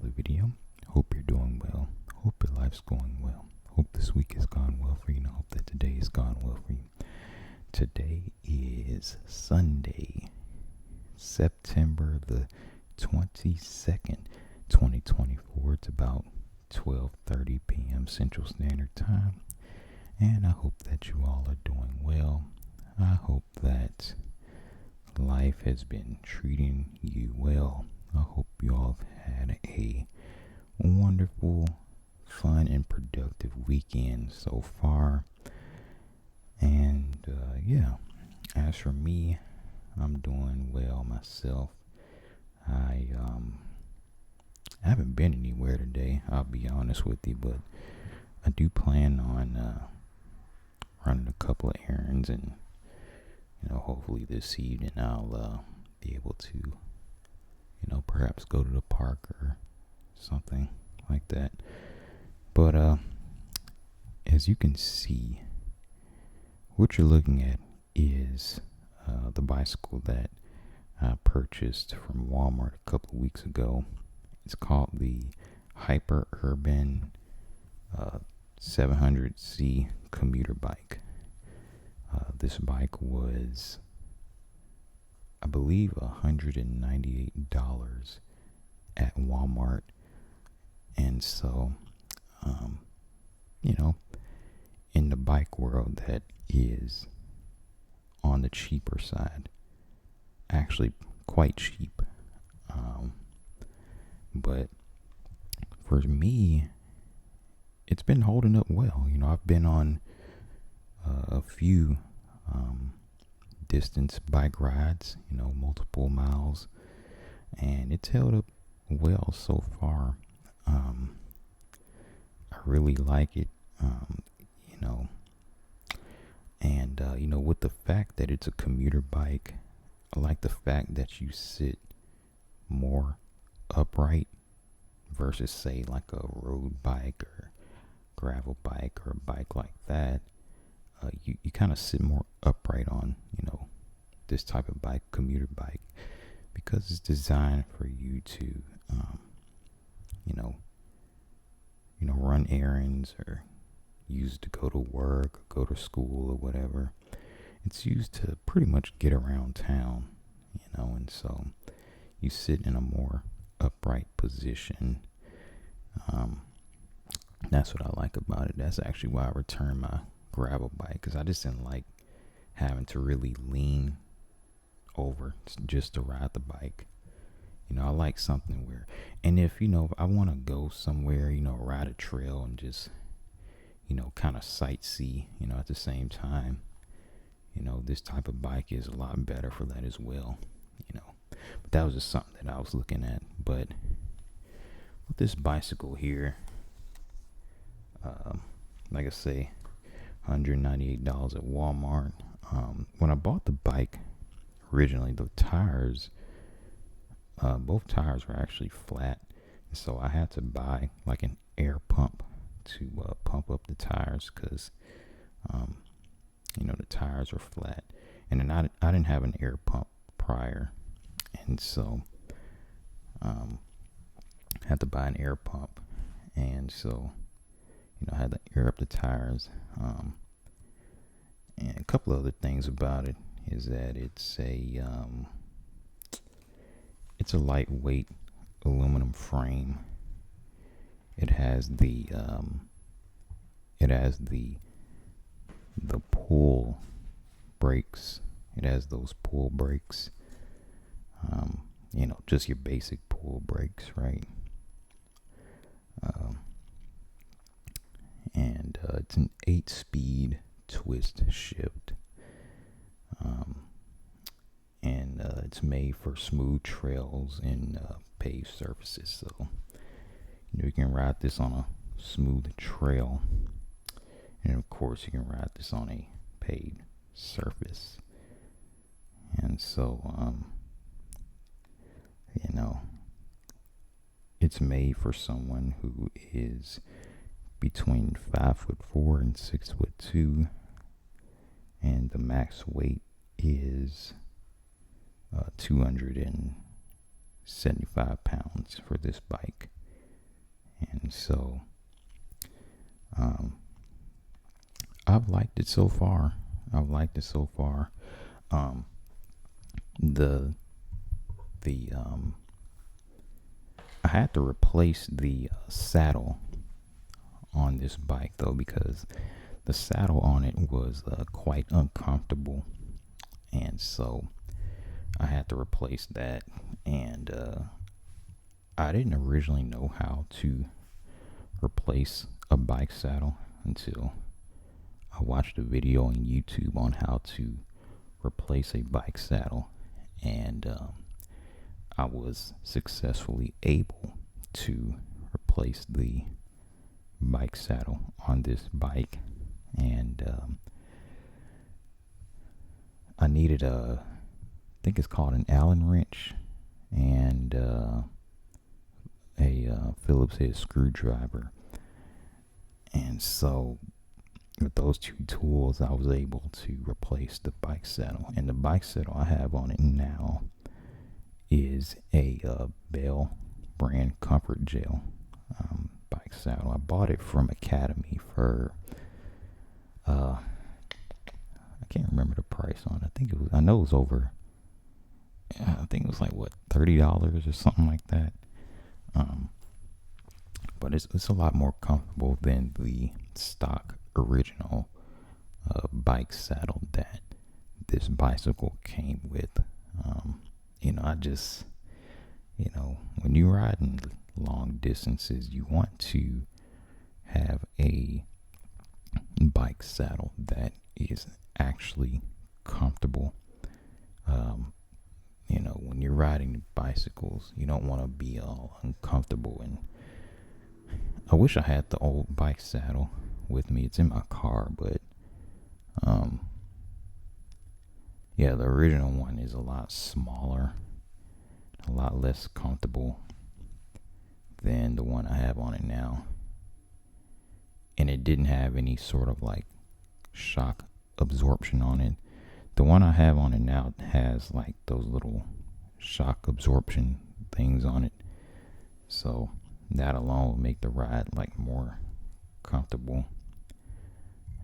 another video. Hope you're doing well. Hope your life's going well. Hope this week has gone well for you, and I hope that today has gone well for you. Today is Sunday, September the 22nd, 2024. It's about 12:30 p.m. Central Standard Time, and I hope that you all are doing well. I hope that life has been treating you well. I hope you all have had a wonderful, fun, and productive weekend so far. And as for me, I'm doing well myself. I haven't been anywhere today, I'll be honest with you, but I do plan on running a couple of errands, and hopefully this evening I'll be able to perhaps go to the park or something like that. But as you can see, what you're looking at is the bicycle that I purchased from Walmart a couple of weeks ago. It's called the Hyper Urban 700C commuter bike. This bike was, I believe, $198 at Walmart. And so, in the bike world, that is on the cheaper side, actually quite cheap. But for me, it's been holding up well. I've been on a few distance bike rides, multiple miles, and it's held up well so far. I really like it, and with the fact that it's a commuter bike, I like the fact that you sit more upright versus, say, like a road bike or gravel bike or a bike like that. You kind of sit more upright on, this type of bike, commuter bike, because it's designed for you to, run errands or use to go to work or go to school or whatever. It's used to pretty much get around town, and so you sit in a more upright position. That's what I like about it. That's actually why I returned my gravel bike, because I just didn't like having to really lean over just to ride the bike. I like something where, and if I want to go somewhere, ride a trail and just kind of sightsee, at the same time, this type of bike is a lot better for that as well. But that was just something that I was looking at. But with this bicycle here, like I say, $198 at Walmart. When I bought the bike originally, the tires, both tires were actually flat, so I had to buy like an air pump to pump up the tires, because the tires were flat, and then I didn't have an air pump prior, and so I had to buy an air pump, and so I had to air up the tires. And a couple other things about it is that it's a lightweight aluminum frame. It has the pull brakes. It has those pull brakes. Just your basic pull brakes, right? And it's an 8-speed twist shift. And it's made for smooth trails and paved surfaces. So you can ride this on a smooth trail, and of course you can ride this on a paved surface. And so it's made for someone who is between 5'4" and 6'2", and the max weight is 275 pounds for this bike. And so I've liked it so far. I've liked it so far. Um, the the I had to replace the saddle on this bike though, because the saddle on it was quite uncomfortable, and so I had to replace that. And I didn't originally know how to replace a bike saddle until I watched a video on YouTube on how to replace a bike saddle, and I was successfully able to replace the bike saddle on this bike. And I needed I think it's called an Allen wrench, and a Phillips head screwdriver. And so with those two tools, I was able to replace the bike saddle. And the bike saddle I have on it now is a Bell brand Comfort Gel bike saddle. I bought it from Academy for I can't remember the price on it. I know it was over. I think it was like what, $30 or something like that. But it's a lot more comfortable than the stock original bike saddle that this bicycle came with. I just, when you're riding long distances, you want to have a bike saddle that is actually comfortable. When you're riding bicycles, you don't want to be all uncomfortable. And I wish I had the old bike saddle with me. It's in my car, but yeah, the original one is a lot smaller, a lot less comfortable than the one I have on it now. And it didn't have any sort of like shock absorption on it. The one I have on it now has like those little shock absorption things on it. So that alone will make the ride like more comfortable.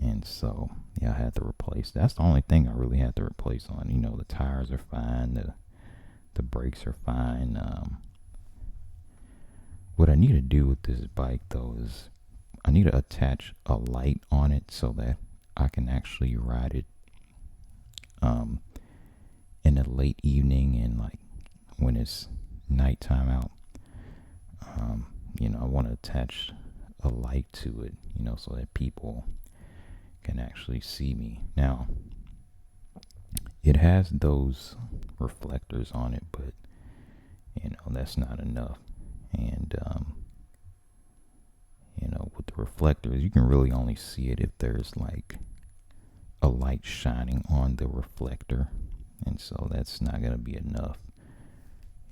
And so yeah, I had to replace. That's the only thing I really had to replace on. The tires are fine, the brakes are fine. What I need to do with this bike though is I need to attach a light on it so that I can actually ride it in the late evening, and like when it's nighttime out. I want to attach a light to it, so that people can actually see me. Now, it has those reflectors on it, but that's not enough. And with the reflectors, you can really only see it if there's like a light shining on the reflector, and so that's not going to be enough.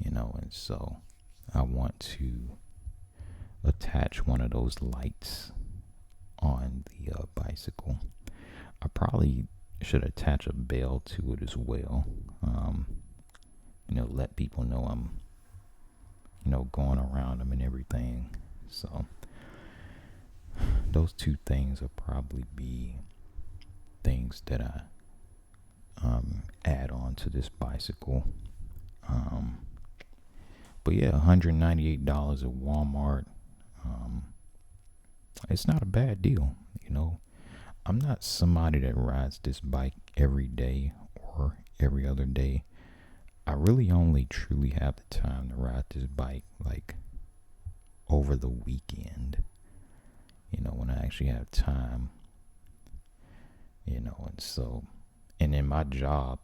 And so I want to attach one of those lights on the bicycle. I probably should attach a bell to it as well. Let people know I'm going around them and everything. So those two things will probably be things that I add on to this bicycle. But yeah, $198 at Walmart. It's not a bad deal. I'm not somebody that rides this bike every day or every other day. I really only truly have the time to ride this bike like over the weekend, when I actually have time, and so, and then my job,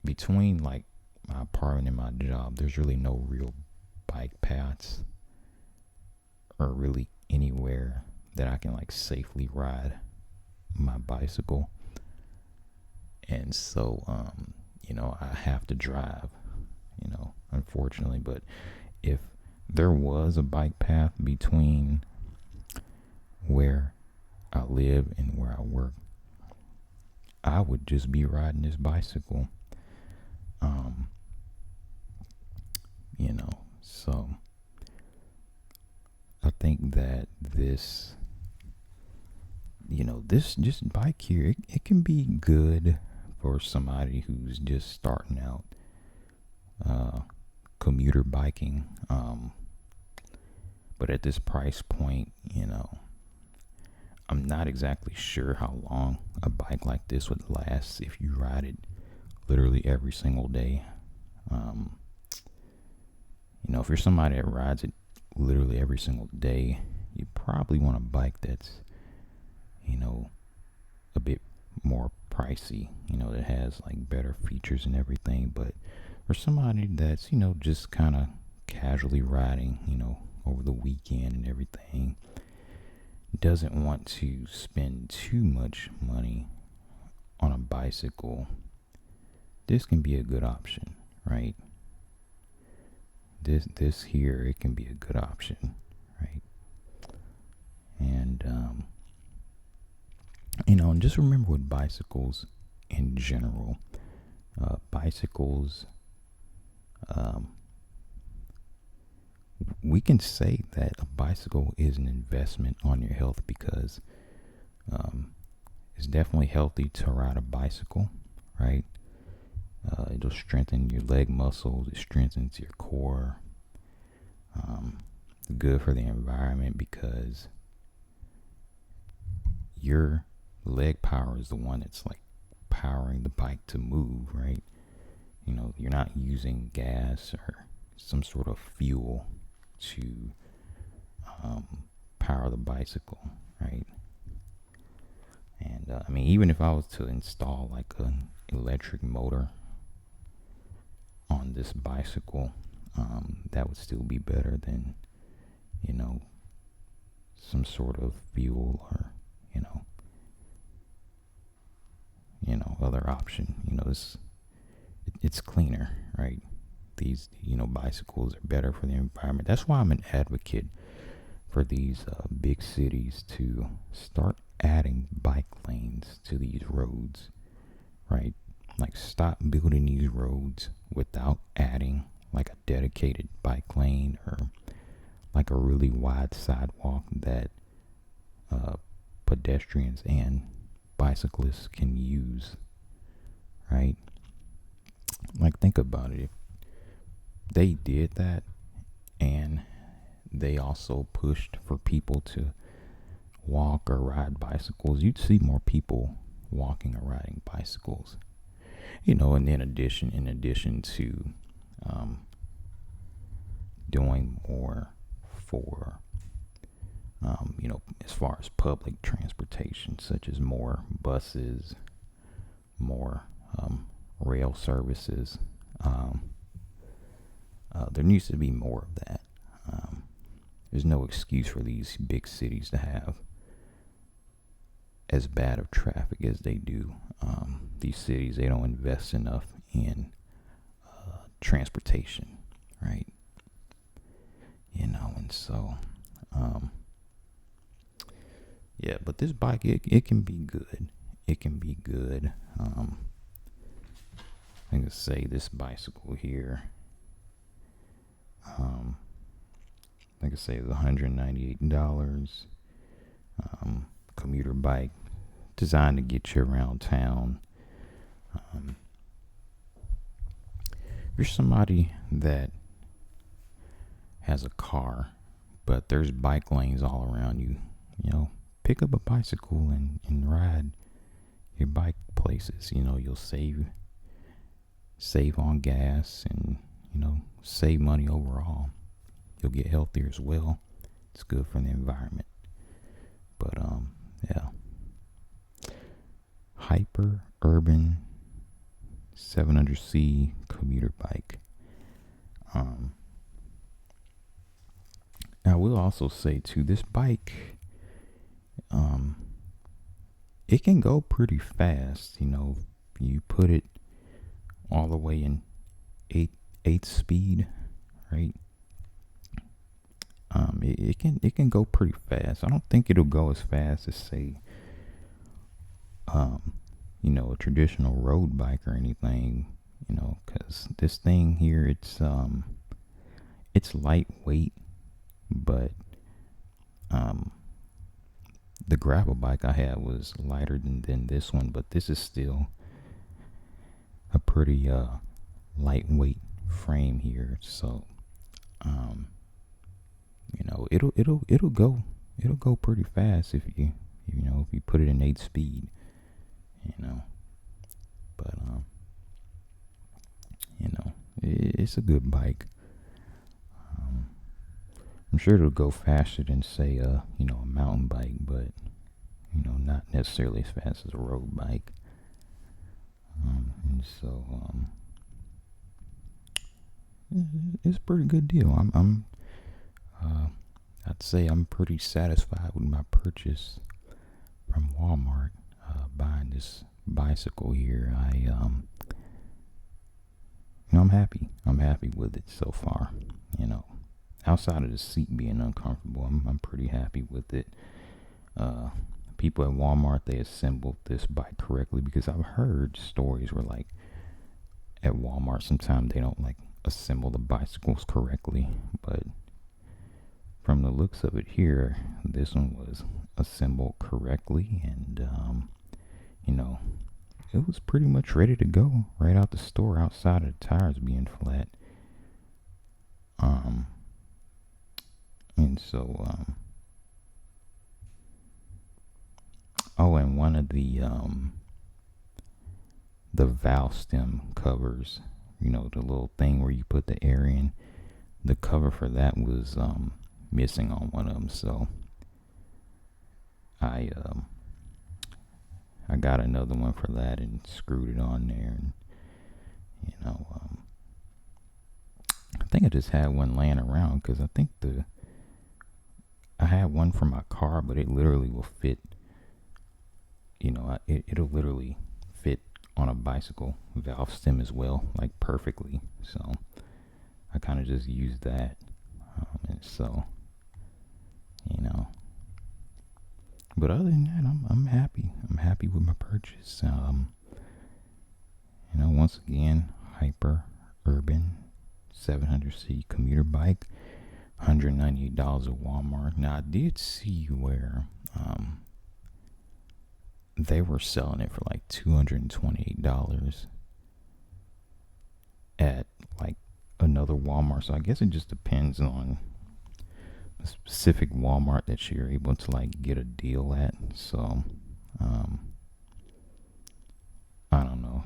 between like my apartment and my job, there's really no real bike paths or really anywhere that I can like safely ride my bicycle. And so, I have to drive, unfortunately. But if there was a bike path between where I live and where I work, I would just be riding this bicycle. So I think that this, this just bike here, it can be good for somebody who's just starting out commuter biking. But at this price point, I'm not exactly sure how long a bike like this would last if you ride it literally every single day. If you're somebody that rides it literally every single day, you probably want a bike that's, a bit more pricey, that has like better features and everything. But for somebody that's, just kind of casually riding, over the weekend and everything, doesn't want to spend too much money on a bicycle, this can be a good option, right? This here, it can be a good option, right? And and just remember with bicycles in general, bicycles, we can say that a bicycle is an investment on your health because it's definitely healthy to ride a bicycle, right? It'll strengthen your leg muscles. It strengthens your core. Good for the environment because your leg power is the one that's like powering the bike to move, right? You're not using gas or some sort of fuel to power the bicycle, right? And even if I was to install like an electric motor on this bicycle, that would still be better than, some sort of fuel or, other option. It's cleaner, right? These, bicycles are better for the environment. That's why I'm an advocate for these big cities to start adding bike lanes to these roads, right? Like stop building these roads without adding like a dedicated bike lane or like a really wide sidewalk that pedestrians and bicyclists can use, right? Like think about it. If they did that and they also pushed for people to walk or ride bicycles, you'd see more people walking or riding bicycles. And in addition to doing more for as far as public transportation, such as more buses, more rail services. There needs to be more of that. There's no excuse for these big cities to have as bad of traffic as they do. These cities, they don't invest enough in transportation, right? And so, yeah, but this bike, it can be good. It can be good. I can say this bicycle here, like I say, it's $198. Commuter bike designed to get you around town. If you're somebody that has a car, but there's bike lanes all around you, pick up a bicycle and ride your bike places. You'll save on gas and, save money overall. You'll get healthier as well. It's good for the environment. But, yeah. Hyper urban 700C commuter bike. I will also say too, this bike, it can go pretty fast. You put it all the way in eight speed, right? It can go pretty fast. I don't think it'll go as fast as say, a traditional road bike or anything, because this thing here, it's lightweight, but the gravel bike I had was lighter than this one, but this is still a pretty lightweight frame here. So it'll go pretty fast if you put it in 8 speed, but it's a good bike. I'm sure it'll go faster than, say, a mountain bike, but not necessarily as fast as a road bike. And so it's a pretty good deal. I'd say I'm pretty satisfied with my purchase from Walmart, buying this bicycle here. I'm happy. I'm happy with it so far. Outside of the seat being uncomfortable, I'm pretty happy with it. People at Walmart, they assembled this bike correctly, because I've heard stories where, like, at Walmart sometimes they don't assemble the bicycles correctly, but from the looks of it here, this one was assembled correctly, and it was pretty much ready to go right out the store, outside of the tires being flat. And so and one of the valve stem covers, the little thing where you put the air in, the cover for that was missing on one of them. So I got another one for that and screwed it on there, and I think I just had one laying around, because I think I had one for my car, but it literally will fit. It'll literally fit on a bicycle valve stem as well, like perfectly. So I kind of just used that, and so But other than that, I'm happy. I'm happy with my purchase. Once again, Hyper Urban 700C commuter bike, $198 at Walmart. Now, I did see where they were selling it for like $228 at like another Walmart. So I guess it just depends on a specific Walmart that you're able to like get a deal at. So I don't know,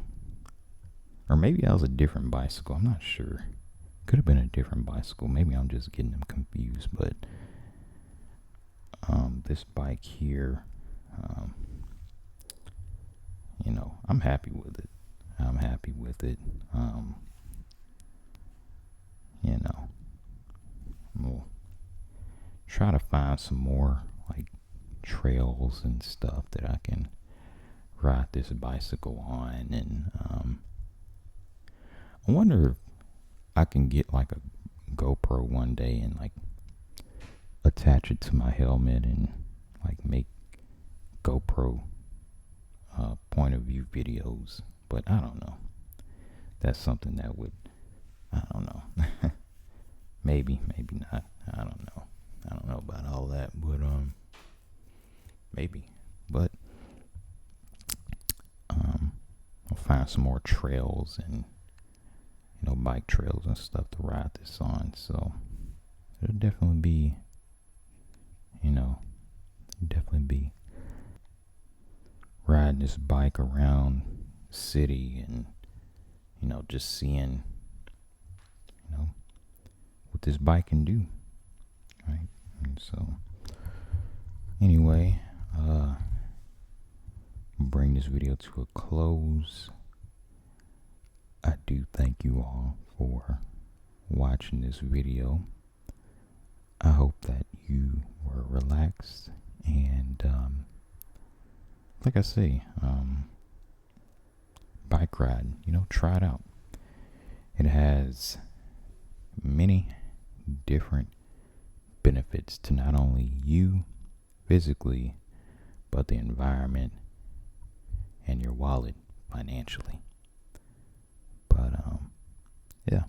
or maybe that was a different bicycle. I'm not sure. Could have been a different bicycle. Maybe I'm just getting them confused. But this bike here, I'm happy with it. I'm happy with it. We'll try to find some more like trails and stuff that I can ride this bicycle on, and I wonder if I can get like a GoPro one day and like attach it to my helmet and like make GoPro point of view videos. But I don't know. That's something that would, I don't know. maybe not. I don't know. I don't know about all that, but maybe. But I'll find some more trails and bike trails and stuff to ride this on. So it'll definitely be, riding this bike around the city and just seeing what this bike can do, right? And so anyway, bring this video to a close. I do thank you all for watching this video. I hope that you were relaxed, and like I say, bike ride, try it out. It has many different benefits to not only you physically, but the environment and your wallet financially. But yeah,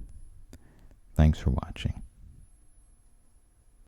thanks for watching.